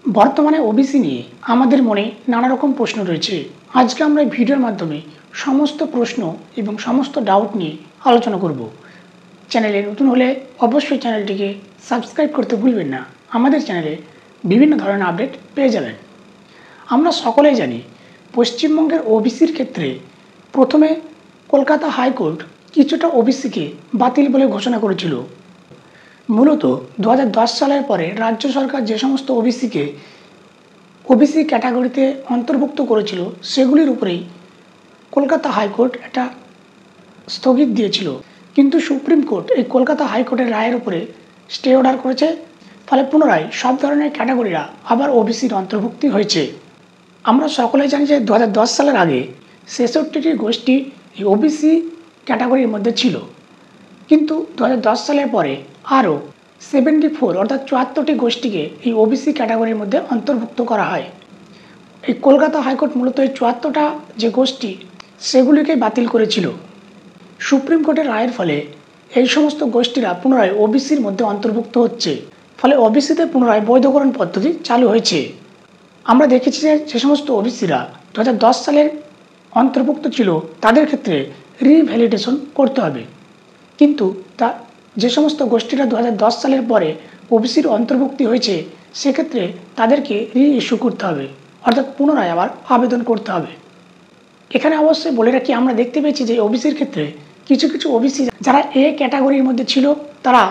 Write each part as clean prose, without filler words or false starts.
বর্তমানে ওবিসি নিয়ে আমাদের মনে নানা রকম প্রশ্ন রয়েছে। আজকে আমরা এই ভিডিওর মাধ্যমে সমস্ত প্রশ্ন এবং সমস্ত ডাউট নিয়ে আলোচনা করব। চ্যানেলে নতুন হলে অবশ্যই চ্যানেলটিকে সাবস্ক্রাইব করতে ভুলবেন না। আমাদের চ্যানেলে বিভিন্ন ধরনের আপডেট পেয়ে যাবেন। আমরা সকলেই জানি পশ্চিমবঙ্গের ওবিসির ক্ষেত্রে প্রথমে কলকাতা হাইকোর্ট কিছুটা ওবিসিকে বাতিল বলে ঘোষণা করেছিল। মূলত 2010 সালের পরে রাজ্য সরকার যে সমস্ত ওবিসি ক্যাটাগরিতে অন্তর্ভুক্ত করেছিল সেগুলির উপরেই কলকাতা হাইকোর্ট একটা স্থগিত দিয়েছিল, কিন্তু সুপ্রিম কোর্ট এই কলকাতা হাইকোর্টের রায়ের উপরে স্টে অর্ডার করেছে। ফলে পুনরায় সব ধরনের ক্যাটাগরিরা আবার ওবিসির অন্তর্ভুক্তি হয়েছে। আমরা সকলেই জানি যে 2010 সালের আগে 66টি গোষ্ঠী এই ওবিসি ক্যাটাগরির মধ্যে ছিল, কিন্তু 2010 সালের পরে আরও 74 অর্থাৎ 74টি গোষ্ঠীকে এই ওবিসি ক্যাটাগরির মধ্যে অন্তর্ভুক্ত করা হয়। এই কলকাতা হাইকোর্ট মূলত এই 74টা যে গোষ্ঠী সেগুলিকে বাতিল করেছিল। সুপ্রিম কোর্টের রায়ের ফলে এই সমস্ত গোষ্ঠীরা পুনরায় ওবিসির মধ্যে অন্তর্ভুক্ত হচ্ছে। ফলে ওবিসিতে পুনরায় বৈধকরণ পদ্ধতি চালু হয়েছে। আমরা দেখেছি যে সমস্ত ওবিসিরা 2010 সালের অন্তর্ভুক্ত ছিল তাদের ক্ষেত্রে রিভ্যালিডেশন করতে হবে, কিন্তু যে সমস্ত গোষ্ঠীরা 2010 সালের পরে ওবিসির অন্তর্ভুক্তি হয়েছে সেক্ষেত্রে তাদেরকে রিইস্যু করতে হবে, অর্থাৎ পুনরায় আবার আবেদন করতে হবে। এখানে অবশ্যই বলে রাখি, আমরা দেখতে পেয়েছি যে ওবিসির ক্ষেত্রে কিছু কিছু ওবিসি যারা এ ক্যাটাগরির মধ্যে ছিল তারা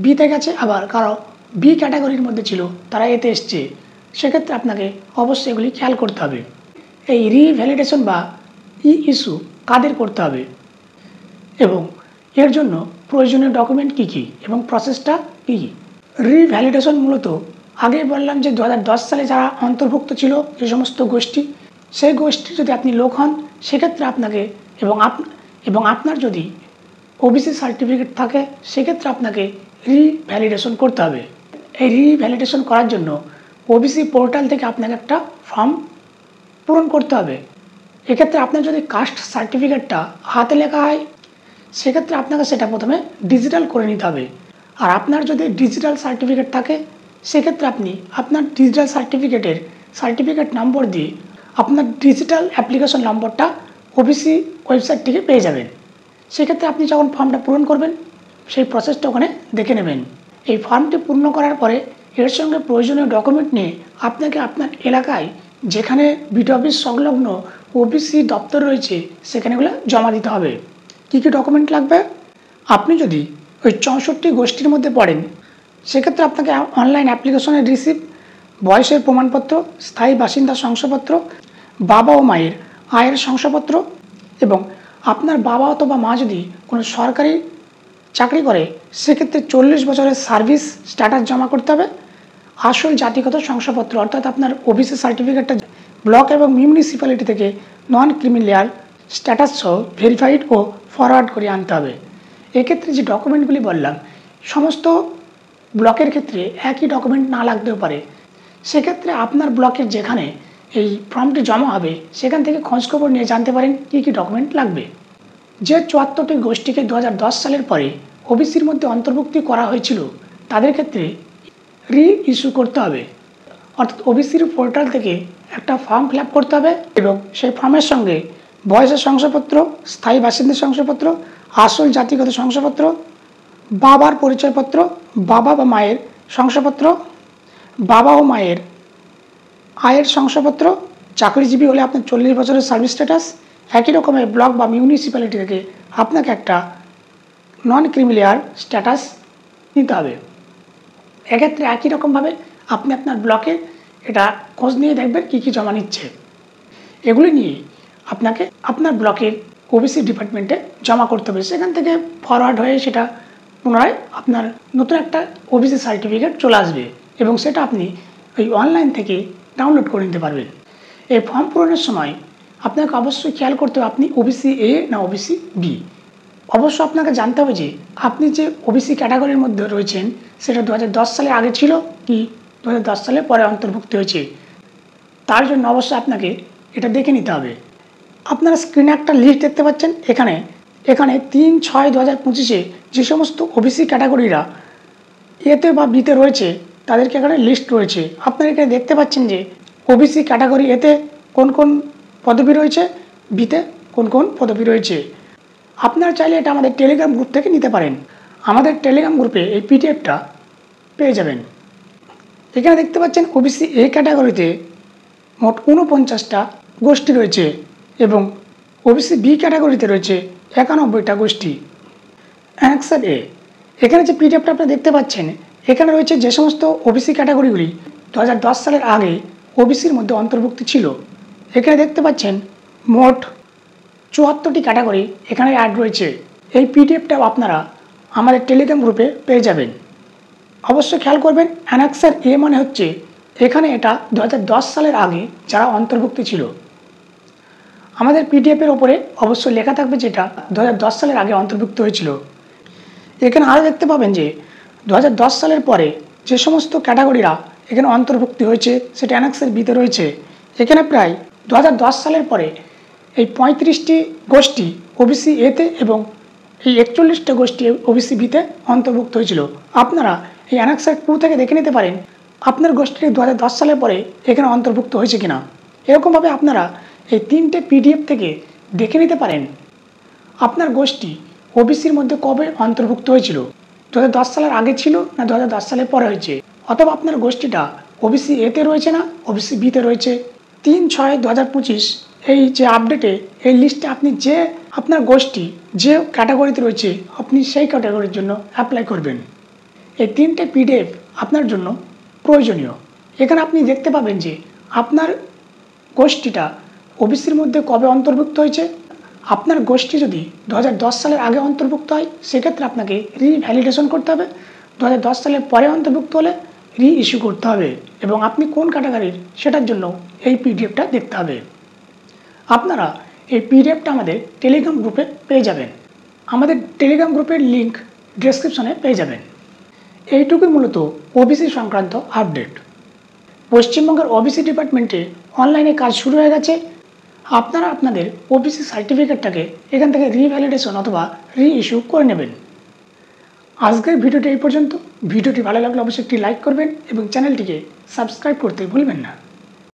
বিতে গেছে, আবার কারো বি ক্যাটাগরির মধ্যে ছিল তারা এতে এসছে। সেক্ষেত্রে আপনাকে অবশ্যই এগুলি খেয়াল করতে হবে। এই রিভ্যালিডেশন বা ইস্যু কাদের করতে হবে এবং এর জন্য প্রয়োজনীয় ডকুমেন্ট কী কী এবং প্রসেসটা কী কী। রিভ্যালিডেশন মূলত আগেই বললাম যে 2010 সালে যারা অন্তর্ভুক্ত ছিল যে সমস্ত গোষ্ঠী, সেই গোষ্ঠী যদি আপনি লোক হন সেক্ষেত্রে আপনাকে এবং আপনার যদি ওবিসি সার্টিফিকেট থাকে সেক্ষেত্রে আপনাকে রিভ্যালিডেশন করতে হবে। এই রিভ্যালিডেশন করার জন্য ওবিসি পোর্টাল থেকে আপনাকে একটা ফর্ম পূরণ করতে হবে। এক্ষেত্রে আপনার যদি কাস্ট সার্টিফিকেটটা হাতে লেখা হয় সেক্ষেত্রে আপনাকে সেটা প্রথমে ডিজিটাল করে নিতে হবে। আর আপনার যদি ডিজিটাল সার্টিফিকেট থাকে সেক্ষেত্রে আপনি আপনার ডিজিটাল সার্টিফিকেট নম্বর দিয়ে আপনার ডিজিটাল অ্যাপ্লিকেশন নম্বরটা ওবিসি ওয়েবসাইট থেকে পেয়ে যাবেন। সেক্ষেত্রে আপনি যখন ফর্মটা পূরণ করবেন সেই প্রসেসটা ওখানে দেখে নেবেন। এই ফর্মটি পূর্ণ করার পরে এর সঙ্গে প্রয়োজনীয় ডকুমেন্ট নিয়ে আপনাকে আপনার এলাকায় যেখানে বিডিও অফিস সংলগ্ন ওবিসি দপ্তর রয়েছে সেখানে এগুলো জমা দিতে হবে। কী কী ডকুমেন্ট লাগবে? আপনি যদি ওই 64 গোষ্ঠীর মধ্যে পড়েন সেক্ষেত্রে আপনাকে অনলাইন অ্যাপ্লিকেশনের রিসিপ্ট, বয়সের প্রমাণপত্র, স্থায়ী বাসিন্দা শংসাপত্র, বাবা ও মায়ের আয়ের শংসাপত্র এবং আপনার বাবা অথবা মা যদি কোনো সরকারি চাকরি করে সেক্ষেত্রে 40 বছরের সার্ভিস স্ট্যাটাস জমা করতে হবে। আসল জাতিগত শংসাপত্র অর্থাৎ আপনার ওবিসি সার্টিফিকেটটা ব্লক এবং মিউনিসিপ্যালিটি থেকে নন ক্রিমিলিয়ার স্ট্যাটাস সহ ভেরিফাইড ও ফরওয়ার্ড করে আনতে হবে। এক্ষেত্রে যে ডকুমেন্টগুলি বললাম সমস্ত ব্লকের ক্ষেত্রে একই ডকুমেন্ট না লাগতেও পারে। সেক্ষেত্রে আপনার ব্লকের যেখানে এই ফর্মটি জমা হবে সেখান থেকে খোঁজখবর নিয়ে জানতে পারেন কী কী ডকুমেন্ট লাগবে। যে 74টি গোষ্ঠীকে 2010 সালের পরে ওবিসির মধ্যে অন্তর্ভুক্তি করা হয়েছিল তাদের ক্ষেত্রে রিইস্যু করতে হবে, অর্থাৎ ওবিসির পোর্টাল থেকে একটা ফর্ম ফিল আপ করতে হবে এবং সেই ফর্মের সঙ্গে বয়সের শংসাপত্র, স্থায়ী বাসিন্দার শংসাপত্র, আসল জাতিগত শংসাপত্র, বাবার পরিচয়পত্র, বাবা বা মায়ের শংসাপত্র, বাবা ও মায়ের আয়ের শংসাপত্র, চাকরিজীবী হলে আপনার 40 বছরের সার্ভিস স্ট্যাটাস, একই রকমের ব্লক বা মিউনিসিপ্যালিটি থেকে আপনাকে একটা নন ক্রিমিলিয়ার স্ট্যাটাস নিতে হবে। এক্ষেত্রে একই রকমভাবে আপনি আপনার ব্লকে এটা খোঁজ নিয়ে দেখবেন কী কী জমা নিচ্ছে। এগুলি নিয়ে আপনাকে আপনার ব্লকের ওবিসি ডিপার্টমেন্টে জমা করতে হবে। সেখান থেকে ফরওয়ার্ড হয়ে সেটা পুনরায় আপনার নতুন একটা ওবিসি সার্টিফিকেট চলে আসবে এবং সেটা আপনি ওই অনলাইন থেকে ডাউনলোড করে নিতে পারবেন। এই ফর্ম পূরণের সময় আপনাকে অবশ্যই খেয়াল করতে হবে আপনি ওবিসি এ না ওবিসি বি। অবশ্য আপনাকে জানতে হবে যে আপনি যে ওবিসি ক্যাটাগরির মধ্যে রয়েছেন সেটা 2010 সালের আগে ছিল কি 2010 সালে পরে অন্তর্ভুক্ত হয়েছে। তার জন্য অবশ্যই আপনাকে এটা দেখে নিতে হবে। আপনারা স্ক্রিনে একটা লিস্ট দেখতে পাচ্ছেন। এখানে 3/6/2025 যে সমস্ত ওবিসি ক্যাটাগরিরা এতে বা বিতে রয়েছে তাদেরকে এখানে লিস্ট রয়েছে। আপনারা এখানে দেখতে পাচ্ছেন যে ওবিসি ক্যাটাগরি এতে কোন কোন পদবি রয়েছে, বিতে কোন কোন পদবি রয়েছে। আপনারা চাইলে এটা আমাদের টেলিগ্রাম গ্রুপ থেকে নিতে পারেন। আমাদের টেলিগ্রাম গ্রুপে এই পিডিএফটা পেয়ে যাবেন। এখানে দেখতে পাচ্ছেন ওবিসি এ ক্যাটাগরিতে মোট 49টা গোষ্ঠী রয়েছে এবং ওবিসি বি ক্যাটাগরিতে রয়েছে 91টা গোষ্ঠী। অ্যানেক্সার এ, এখানে যে পিডিএফটা আপনারা দেখতে পাচ্ছেন, এখানে রয়েছে যে সমস্ত ওবিসি ক্যাটাগরিগুলি 2010 সালের আগে ওবিসির মধ্যে অন্তর্ভুক্ত ছিল। এখানে দেখতে পাচ্ছেন মোট 74টি ক্যাটাগরি এখানে অ্যাড রয়েছে। এই পিডিএফটাও আপনারা আমাদের টেলিগ্রাম গ্রুপে পেয়ে যাবেন। অবশ্যই খেয়াল করবেন, অ্যানেক্সার এ মানে হচ্ছে এখানে এটা 2010 সালের আগে যারা অন্তর্ভুক্ত ছিল। আমাদের পিডিএফের ওপরে অবশ্যই লেখা থাকবে যেটা 2010 সালের আগে অন্তর্ভুক্ত হয়েছিল। এখানে আরও দেখতে পাবেন যে 2010 সালের পরে যে সমস্ত ক্যাটাগরিরা এখানে অন্তর্ভুক্তি হয়েছে সেটা অ্যানেক্সার বিতে রয়েছে। এখানে প্রায় 2010 সালের পরে এই 35টি গোষ্ঠী ওবিসি এতে এবং এই 41টা গোষ্ঠী ওবিসি বিতে অন্তর্ভুক্ত হয়েছিল। আপনারা এই অ্যানেক্সার 2 থেকে দেখে নিতে পারেন আপনার গোষ্ঠীটি 2010 সালের পরে এখানে অন্তর্ভুক্ত হয়েছে কিনা। এরকমভাবে আপনারা এই 3টে পিডিএফ থেকে দেখে নিতে পারেন আপনার গোষ্ঠী ওবিসির মধ্যে কবে অন্তর্ভুক্ত হয়েছিল, 2010 সালের আগে ছিল না 2010 সালের পরে হয়েছে, অথবা আপনার গোষ্ঠীটা ওবিসি এতে রয়েছে না ওবিসি বিতে রয়েছে। 3/6/2025 এই যে আপডেটে এই লিস্টে আপনি যে আপনার গোষ্ঠী যে ক্যাটাগরিতে রয়েছে আপনি সেই ক্যাটাগরির জন্য অ্যাপ্লাই করবেন। এই 3টে পিডিএফ আপনার জন্য প্রয়োজনীয়। এখানে আপনি দেখতে পাবেন যে আপনার গোষ্ঠীটা ওবিসির মধ্যে কবে অন্তর্ভুক্ত হয়েছে। আপনার গোষ্ঠী যদি 2010 সালের আগে অন্তর্ভুক্ত হয় সেক্ষেত্রে আপনাকে রিভ্যালিডেশন করতে হবে। 2010 সালের পরে অন্তর্ভুক্ত হলে রি-ইস্যু করতে হবে এবং আপনি কোন ক্যাটাগরির সেটার জন্য এই পিডিএফটা দেখতে হবে। আপনারা এই পিডিএফটা আমাদের টেলিগ্রাম গ্রুপে পেয়ে যাবেন। আমাদের টেলিগ্রাম গ্রুপের লিঙ্ক ডেসক্রিপশনে পেয়ে যাবেন। এইটুকুই মূলত ওবিসি সংক্রান্ত আপডেট। পশ্চিমবঙ্গের ওবিসি ডিপার্টমেন্টে অনলাইনে কাজ শুরু হয়ে গেছে। আপনারা আপনাদের ওবিসি সার্টিফিকেটটাকে এখান থেকে রিভ্যালিডেশন অথবা রি-ইস্যু করে নেবেন। আজকের ভিডিওটি এই পর্যন্ত। ভিডিওটি ভালো লাগলে অবশ্যই একটি লাইক করবেন এবং চ্যানেলটিকে সাবস্ক্রাইব করতে ভুলবেন না।